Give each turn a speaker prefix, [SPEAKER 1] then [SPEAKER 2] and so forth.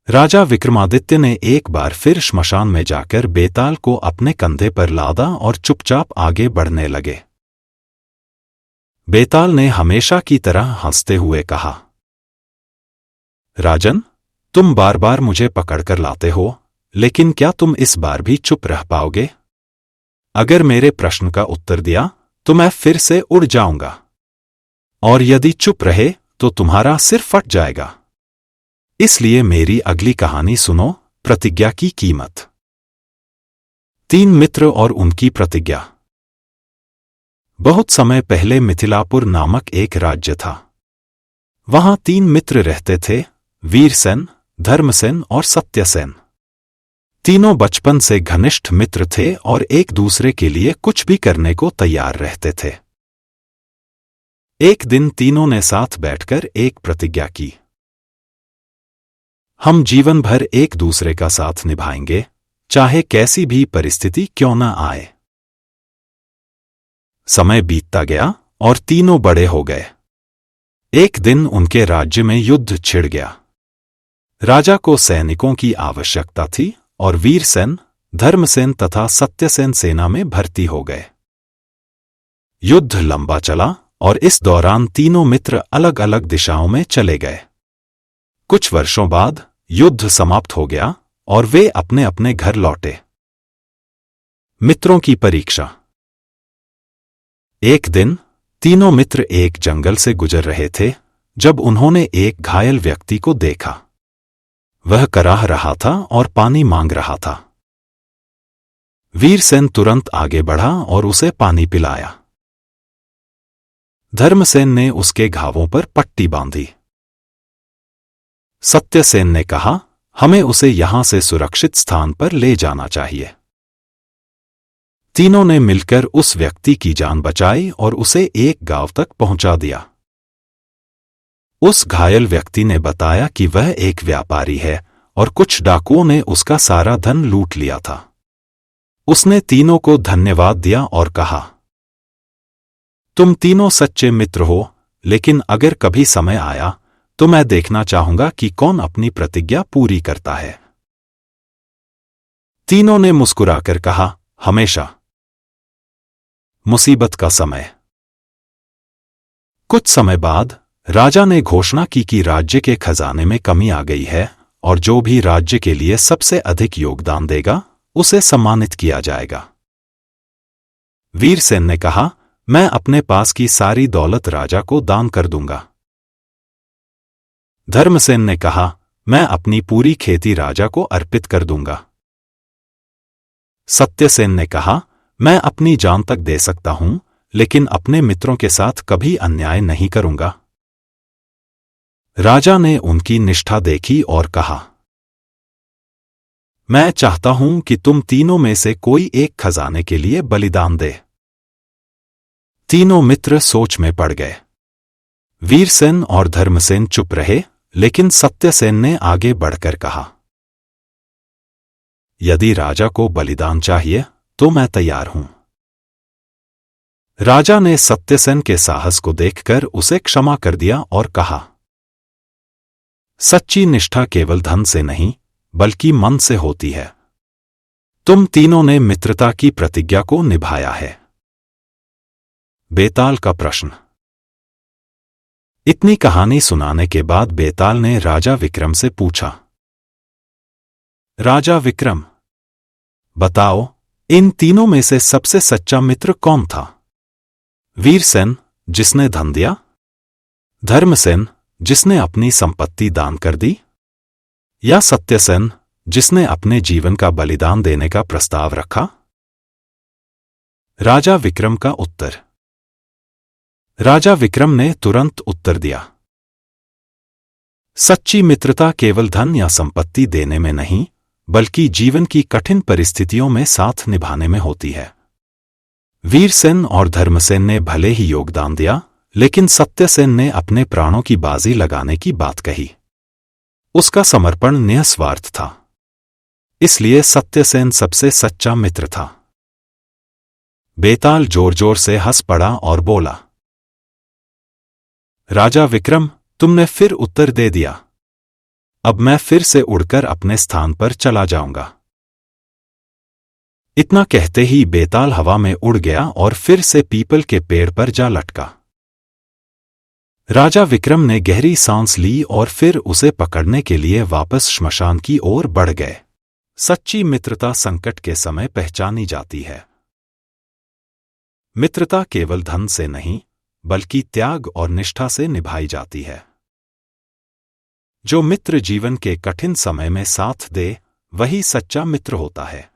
[SPEAKER 1] राजा विक्रमादित्य ने एक बार फिर श्मशान में जाकर बेताल को अपने कंधे पर लादा और चुपचाप आगे बढ़ने लगे। बेताल ने हमेशा की तरह हंसते हुए कहा, राजन, तुम बार बार मुझे पकड़कर लाते हो, लेकिन क्या तुम इस बार भी चुप रह पाओगे? अगर मेरे प्रश्न का उत्तर दिया तो मैं फिर से उड़ जाऊंगा, और यदि चुप रहे तो तुम्हारा सिर फट जाएगा। इसलिए मेरी अगली कहानी सुनो, प्रतिज्ञा की कीमत। 3 मित्र और उनकी प्रतिज्ञा। बहुत समय पहले मिथिलापुर नामक एक राज्य था। वहां 3 मित्र रहते थे, वीरसेन, धर्मसेन और सत्यसेन। तीनों बचपन से घनिष्ठ मित्र थे और एक दूसरे के लिए कुछ भी करने को तैयार रहते थे। एक दिन तीनों ने साथ बैठकर एक प्रतिज्ञा की, हम जीवन भर एक दूसरे का साथ निभाएंगे, चाहे कैसी भी परिस्थिति क्यों न आए। समय बीतता गया और तीनों बड़े हो गए। एक दिन उनके राज्य में युद्ध छिड़ गया। राजा को सैनिकों की आवश्यकता थी और वीरसेन, धर्मसेन तथा सत्यसेन सेना में भर्ती हो गए। युद्ध लंबा चला और इस दौरान तीनों मित्र अलग अलग दिशाओं में चले गए। कुछ वर्षों बाद युद्ध समाप्त हो गया और वे अपने अपने घर लौटे। मित्रों की परीक्षा। एक दिन तीनों मित्र एक जंगल से गुजर रहे थे जब उन्होंने एक घायल व्यक्ति को देखा। वह कराह रहा था और पानी मांग रहा था। वीरसेन तुरंत आगे बढ़ा और उसे पानी पिलाया। धर्मसेन ने उसके घावों पर पट्टी बांधी। सत्यसेन ने कहा, हमें उसे यहां से सुरक्षित स्थान पर ले जाना चाहिए। तीनों ने मिलकर उस व्यक्ति की जान बचाई और उसे एक गांव तक पहुंचा दिया। उस घायल व्यक्ति ने बताया कि वह एक व्यापारी है और कुछ डाकुओं ने उसका सारा धन लूट लिया था। उसने तीनों को धन्यवाद दिया और कहा, तुम तीनों सच्चे मित्र हो, लेकिन अगर कभी समय आया तो मैं देखना चाहूंगा कि कौन अपनी प्रतिज्ञा पूरी करता है। तीनों ने मुस्कुराकर कहा, हमेशा। मुसीबत का समय। कुछ समय बाद राजा ने घोषणा की कि राज्य के खजाने में कमी आ गई है और जो भी राज्य के लिए सबसे अधिक योगदान देगा उसे सम्मानित किया जाएगा। वीरसेन ने कहा, मैं अपने पास की सारी दौलत राजा को दान कर दूंगा। धर्मसेन ने कहा, मैं अपनी पूरी खेती राजा को अर्पित कर दूंगा। सत्यसेन ने कहा, मैं अपनी जान तक दे सकता हूं, लेकिन अपने मित्रों के साथ कभी अन्याय नहीं करूंगा। राजा ने उनकी निष्ठा देखी और कहा, मैं चाहता हूं कि तुम तीनों में से कोई एक खजाने के लिए बलिदान दे। तीनों मित्र सोच में पड़ गए। वीरसेन और धर्मसेन चुप रहे, लेकिन सत्यसेन ने आगे बढ़कर कहा, यदि राजा को बलिदान चाहिए तो मैं तैयार हूं। राजा ने सत्यसेन के साहस को देखकर उसे क्षमा कर दिया और कहा, सच्ची निष्ठा केवल धन से नहीं बल्कि मन से होती है। तुम तीनों ने मित्रता की प्रतिज्ञा को निभाया है। बेताल का प्रश्न। इतनी कहानी सुनाने के बाद बेताल ने राजा विक्रम से पूछा, राजा विक्रम, बताओ, इन तीनों में से सबसे सच्चा मित्र कौन था? वीरसेन, जिसने धन दिया? धर्मसेन, जिसने अपनी संपत्ति दान कर दी? या सत्यसेन, जिसने अपने जीवन का बलिदान देने का प्रस्ताव रखा? राजा विक्रम का उत्तर। राजा विक्रम ने तुरंत उत्तर दिया, सच्ची मित्रता केवल धन या संपत्ति देने में नहीं बल्कि जीवन की कठिन परिस्थितियों में साथ निभाने में होती है। वीरसेन और धर्मसेन ने भले ही योगदान दिया, लेकिन सत्यसेन ने अपने प्राणों की बाजी लगाने की बात कही। उसका समर्पण निस्वार्थ था। इसलिए सत्यसेन सबसे सच्चा मित्र था। बेताल जोर जोर से हंस पड़ा और बोला, राजा विक्रम, तुमने फिर उत्तर दे दिया। अब मैं फिर से उड़कर अपने स्थान पर चला जाऊंगा। इतना कहते ही बेताल हवा में उड़ गया और फिर से पीपल के पेड़ पर जा लटका। राजा विक्रम ने गहरी सांस ली और फिर उसे पकड़ने के लिए वापस श्मशान की ओर बढ़ गए। सच्ची मित्रता संकट के समय पहचानी जाती है। मित्रता केवल धन से नहीं, बल्कि त्याग और निष्ठा से निभाई जाती है। जो मित्र जीवन के कठिन समय में साथ दे, वही सच्चा मित्र होता है।